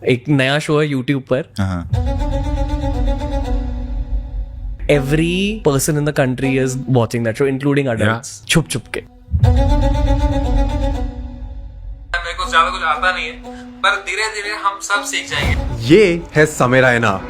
एक नया शो है यूट्यूब पर, every person in the country is watching that show including adults, छुप छुप के। मेरे को ज्यादा कुछ आता नहीं है, पर धीरे धीरे हम सब सीख जाएंगे। ये है समय रैना,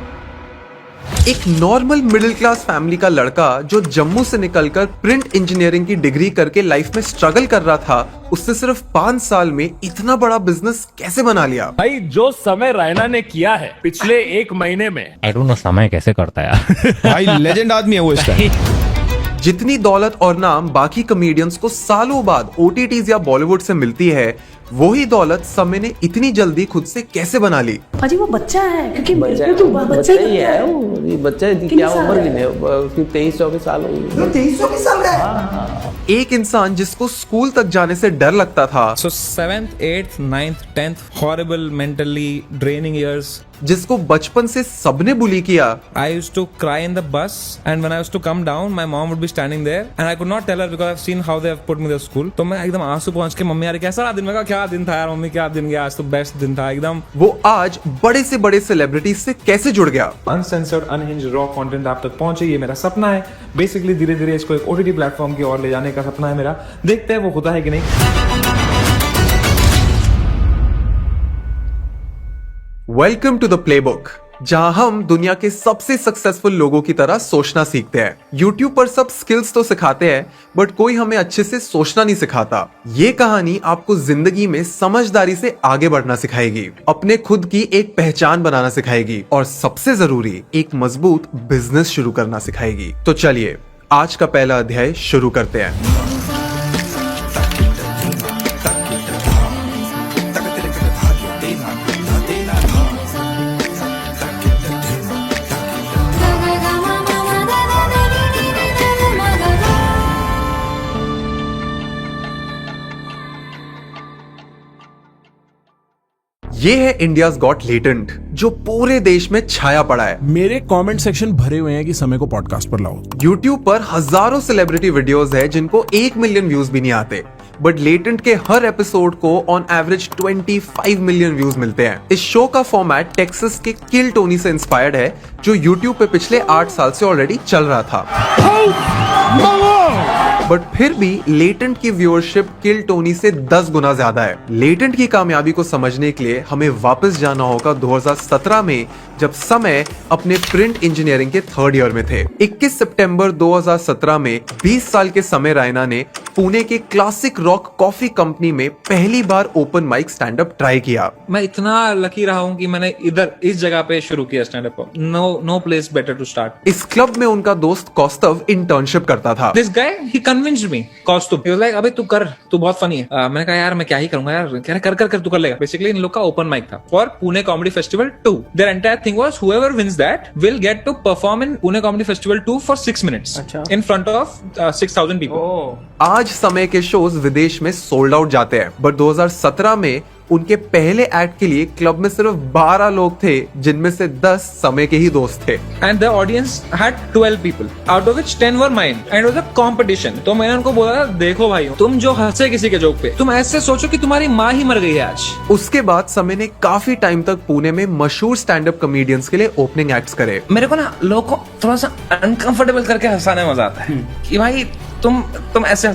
एक नॉर्मल मिडिल क्लास फैमिली का लड़का जो जम्मू से निकलकर प्रिंट इंजीनियरिंग की डिग्री करके लाइफ में स्ट्रगल कर रहा था। उसने सिर्फ 5 साल में इतना बड़ा बिजनेस कैसे बना लिया? भाई जो समय रैना ने किया है पिछले 1 महीने में, आई डोंट नो समय कैसे करता है यार। भाई लेजेंड आदमी है वो इसका। जितनी दौलत और नाम बाकी कॉमेडियंस को सालों बाद ओटीटीज या बॉलीवुड से मिलती है, वही दौलत समय ने इतनी जल्दी खुद से कैसे बना ली? अजी वो बच्चा है, क्योंकि बच्चा ही है वो, ये बच्चा है, क्या उम्र की है उसकी? 23-24 साल हो गई। 23-24 साल का है। एक इंसान जिसको स्कूल तक जाने से डर लगता था, So 7th, 8th, 9th, 10th, horrible mentally draining years. जिसको बचपन से सबने बुली किया, I used to cry in the bus, and when I used to come down, my mom would be standing there, and I could not tell her because I've seen how they have put me to school. तो मैं एकदम आंसू पहुंच के, mummy यार कैसा रहा दिन? मैं कहा क्या दिन था यार मम्मी, क्या दिन गया, आज तो बेस्ट दिन था एकदम। वो आज बड़े से बड़े सेलिब्रिटीज से कैसे जुड़ गया? अनसेंसर्ड, अनहिंज्ड, रॉ कंटेंट आप तक पहुंचे, ये मेरा सपना है। बेसिकली धीरे धीरे इसको एक ओटीटी प्लेटफॉर्म की ओर ले जाने का सपना है मेरा। देखते हैं वो होता है कि नहीं। वेलकम टू द प्लेबुक, जहां हम दुनिया के सबसे सक्सेसफुल लोगों की तरह सोचना सीखते हैं। YouTube पर सब स्किल्स तो सिखाते हैं, बट कोई हमें अच्छे से सोचना नहीं सिखाता। ये कहानी आपको जिंदगी में समझदारी से आगे बढ़ना सिखाएगी, अपने खुद की एक पहचान बनाना सिखाएगी, और सबसे जरूरी एक मजबूत बिजनेस शुरू करना सिखाएगी। तो चलिए आज का पहला अध्याय शुरू करते हैं। ये है इंडियाज गॉट लेटेंट, जो पूरे देश में छाया पड़ा है। मेरे कमेंट सेक्शन भरे हुए हैं कि समय को पॉडकास्ट पर लाओ। YouTube पर हजारों सेलिब्रिटी वीडियोस है जिनको 1 मिलियन व्यूज भी नहीं आते, बट लेटेंट के हर एपिसोड को ऑन एवरेज 25 मिलियन व्यूज मिलते हैं। इस शो का फॉर्मेट टेक्सास के किल टोनी से इंस्पायर्ड है, जो YouTube पे पिछले 8 साल से ऑलरेडी चल रहा था। बट फिर भी लेटेंट की व्यूअरशिप किल टोनी से 10 गुना ज्यादा है। लेटेंट की कामयाबी को समझने के लिए हमें वापस जाना होगा 2017 में, जब समय अपने प्रिंट इंजीनियरिंग के 3rd ईयर में थे। 21 सितंबर 2017 में 20 साल के समय रैना ने पुणे के क्लासिक रॉक कॉफी कंपनी में पहली बार open mic stand up try किया। मैं इतना लकी रहा हूँ कि मैंने इधर इस जगह पे शुरू किया stand up. No place better to start. इस क्लब में उनका दोस्त कौस्तव इंटर्नशिप करता था। This guy he convinced me, Kaustubh, he was like अबे तू कर, तू बहुत फनी है। मैंने कहा यार मैं क्या ही करूंगा यार, कह रहा कर तू कर लेगा। बेसिकली इन लोग का ओपन माइक था for Pune comedy festival 2। Their entire thing was whoever wins that will get to perform in Pune Comedy Festival 2 for 6 minutes in front of 6,000 people. आज समय के शोज विदेश में सोल्ड आउट जाते हैं, बट 2017 में उनके पहले एक्ट के लिए क्लब में सिर्फ 12 लोग थे, जिनमें से 10 समय के ही दोस्त थे। And the audience had 12 people, out of which 10 were mine, and it was a competition. तो मैंने उनको बोला देखो भाई, तुम जो हंसे किसी के जोक पे, तुम ऐसे सोचो कि तुम्हारी माँ ही मर गई है आज। उसके बाद समय ने काफी टाइम तक पुणे में मशहूर स्टैंड अप कॉमेडियंस के लिए ओपनिंग एक्ट्स करे। मेरे को ना लोगों को थोड़ा सा अनकंफर्टेबल करके हंसाने में मजा आता है कि भाई तुम ऐसे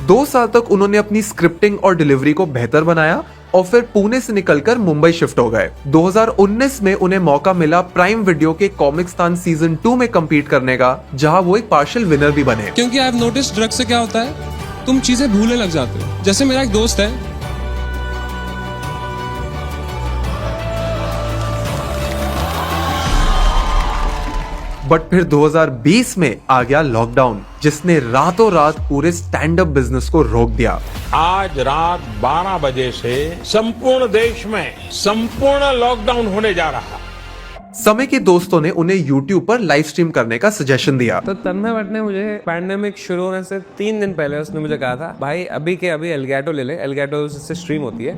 2 साल तक उन्होंने अपनी स्क्रिप्टिंग और डिलीवरी को बेहतर बनाया, और फिर पुणे से निकलकर मुंबई शिफ्ट हो गए। 2019 में उन्हें मौका मिला प्राइम वीडियो के कॉमिक्स्तान सीजन 2 में compete करने का, जहां वो एक पार्शियल विनर भी बने। क्योंकि आई हैव नोटिस्ड ड्रग से क्या होता है, तुम चीजें भूलने लग जाते हो। जैसे मेरा एक दोस्त है, बट फिर 2020 में आ गया लॉकडाउन, जिसने रातों रात पूरे स्टैंड अप बिजनेस को रोक दिया। आज रात 12 बजे से संपूर्ण देश में संपूर्ण लॉकडाउन होने जा रहा है। समय के दोस्तों ने उन्हें YouTube पर लाइव स्ट्रीम करने का सजेशन दिया। तो तन्मय भट्ट ने मुझे पैंडेमिक शुरू होने से 3 दिन पहले उसने मुझे कहा था, भाई अभी के अभी एलगैटो ले ले, एलगैटो से स्ट्रीम होती है।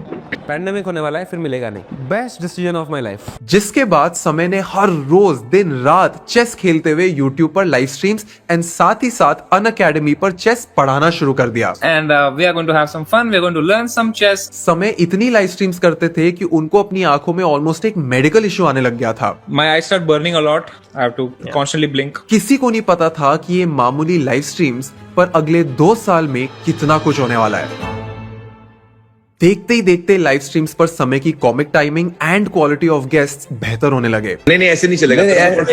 पैंडेमिक होने वाला है, फिर मिलेगा नहीं। Best decision of my life. जिसके बाद समय ने हर रोज दिन रात चेस खेलते हुए यूट्यूब पर लाइव स्ट्रीम्स एंड साथ ही साथ अन अकेडमी पर चेस पढ़ाना शुरू कर दिया। And we are going to have some fun. We are going to learn some chess. समय इतनी लाइव स्ट्रीम्स करते थे कि उनको अपनी आंखों में ऑलमोस्ट एक मेडिकल इशू आने लग गया था। My eyes start burning a lot. I have to constantly blink. किसी को नहीं पता था कि ये मामूली लाइव स्ट्रीम्स पर अगले 2 साल में कितना कुछ होने वाला है। देखते ही देखते लाइव स्ट्रीम्स पर समय की comic timing and quality of guests बेहतर होने लगे। नहीं ऐसे नहीं चलेगा।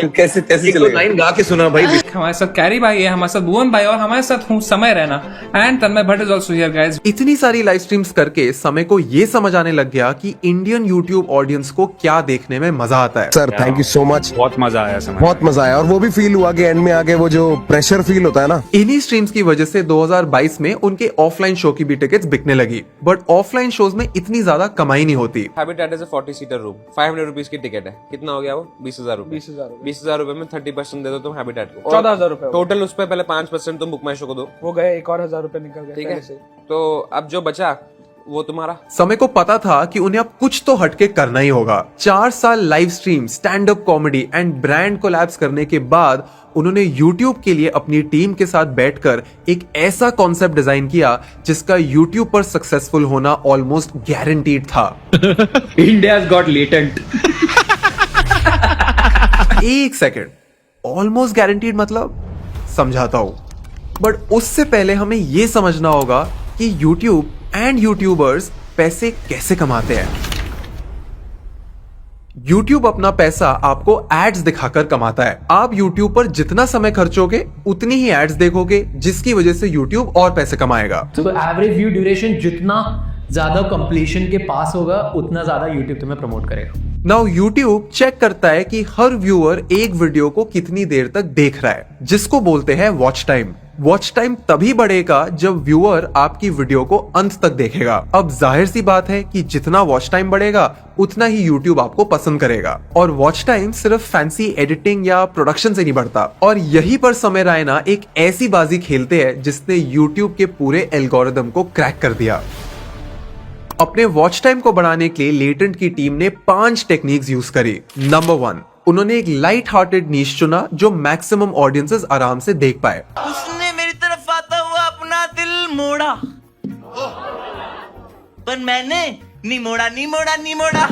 कैसे चलेगा? लाइन गा के सुना भाई। हमारे साथ कैरी भाई है, हमारे साथ भुवन भाई और हमारे साथ हूँ समय Raina and Tanmay Bhatt is also here guys. इतनी सारी लाइव स्ट्रीम्स करके समय को ये समझ आने लग गया कि इंडियन यूट्यूब ऑडियंस को क्या देखने में मजा आता है। Sir thank you so much. बहुत मजा आया समय। बहुत मजा आया और वो भी फील हुआ कि एंड में आके वो जो प्रेशर फील होता है ना। इन्हीं स्ट्रीम्स की वजह से 2022 में उनके ऑफलाइन शो की भी टिकट्स बिकने लगी, बट ऑफलाइन शोज में इतनी ज्यादा कमाई नहीं होती। Habitat is a 40 seater room, 500 rupees की टिकट है। कितना हो गया वो? 20,000 रुपए। 20,000 रुपए में 30% दे दो तुम हैबिटेट को। 14,000 रुपए टोटल उस पे पहले 5% तुम बुक माई शो को दो। हो गए, एक और 1,000 रुपए निकल गए। ठीक है, तो अब जो बचा वो तुम्हारा। समय को पता था कि उन्हें अब कुछ तो हटके करना ही होगा। 4 साल live stream, stand up comedy and brand collabs करने के बाद उन्होंने YouTube के लिए अपनी टीम के साथ बैठकर एक ऐसा कॉन्सेप्ट डिजाइन किया जिसका YouTube पर सक्सेसफुल होना ऑलमोस्ट गारंटीड था। India's got latent। एक सेकेंड, ऑलमोस्ट गारंटीड मतलब? समझाता हूं, बट उससे पहले हमें यह समझना होगा कि YouTube एंड यूट्यूबर्स पैसे कैसे कमाते हैं। YouTube अपना पैसा आपको एड्स दिखाकर कमाता है। आप YouTube पर जितना समय खर्चोगे उतनी ही एड्स देखोगे, जिसकी वजह से YouTube और पैसे कमाएगा। तो एवरेज व्यू ड्यूरेशन जितना ज्यादा कंप्लीशन के पास होगा उतना ज्यादा YouTube तुम्हें प्रमोट करेगा। नाउ YouTube चेक करता है कि हर व्यूअर एक वीडियो को कितनी देर तक देख रहा है, जिसको बोलते हैं वॉच टाइम। वॉच टाइम तभी बढ़ेगा जब व्यूअर आपकी वीडियो को अंत तक देखेगा। अब जाहिर सी बात है कि जितना वॉच टाइम बढ़ेगा उतना ही YouTube आपको पसंद करेगा। और वॉच टाइम सिर्फ फैंसी एडिटिंग या प्रोडक्शन से नहीं बढ़ता। और यहीं पर समय रायना एक ऐसी बाजी खेलते हैं जिसने YouTube के पूरे एल्गोरिदम को क्रैक कर दिया। अपने वॉच टाइम को बढ़ाने के लिए लेटेंट की टीम ने 5 टेक्निक्स यूज करी। नंबर 1, उन्होंने एक लाइट हार्टेड नीश चुना जो मैक्सिमम ऑडियंसेस आराम से देख पाए। उसने मेरी तरफ आता हुआ अपना दिल मोड़ा, पर मैंने नहीं मोड़ा।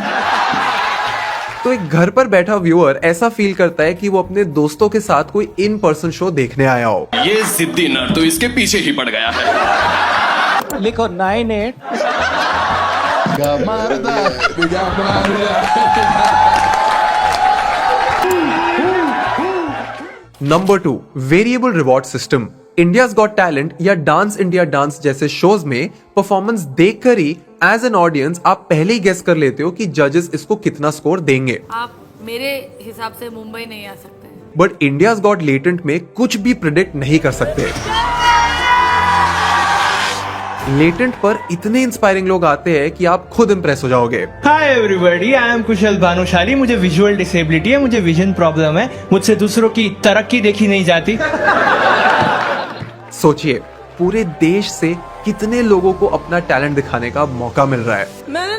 तो एक घर पर बैठा व्यूअर ऐसा फील करता है कि वो अपने दोस्तों के साथ कोई इन पर्सन शो देखने आया हो। ये जिद्दी नर तो इसके पीछे ही पड़ गया है। लिखो 98। Number 2, variable reward system. India's got talent या डांस इंडिया डांस जैसे शोज में परफॉर्मेंस देखकर ही एज एन ऑडियंस आप पहले ही गेस कर लेते हो कि जजेस इसको कितना स्कोर देंगे। आप मेरे हिसाब से मुंबई नहीं आ सकते, बट इंडियाज गॉट लेटेंट में कुछ भी प्रिडिक्ट नहीं कर सकते। लेटेंट पर इतने इंस्पायरिंग लोग आते हैं कि आप खुद इंप्रेस हो जाओगे। हाय एवरीबॉडी, आई एम कुशल भानुशाली। मुझे विजुअल डिसेबिलिटी है, मुझे विजन प्रॉब्लम है, मुझसे दूसरों की तरक्की देखी नहीं जाती। सोचिए, पूरे देश से कितने लोगों को अपना टैलेंट दिखाने का मौका मिल रहा है। मैंने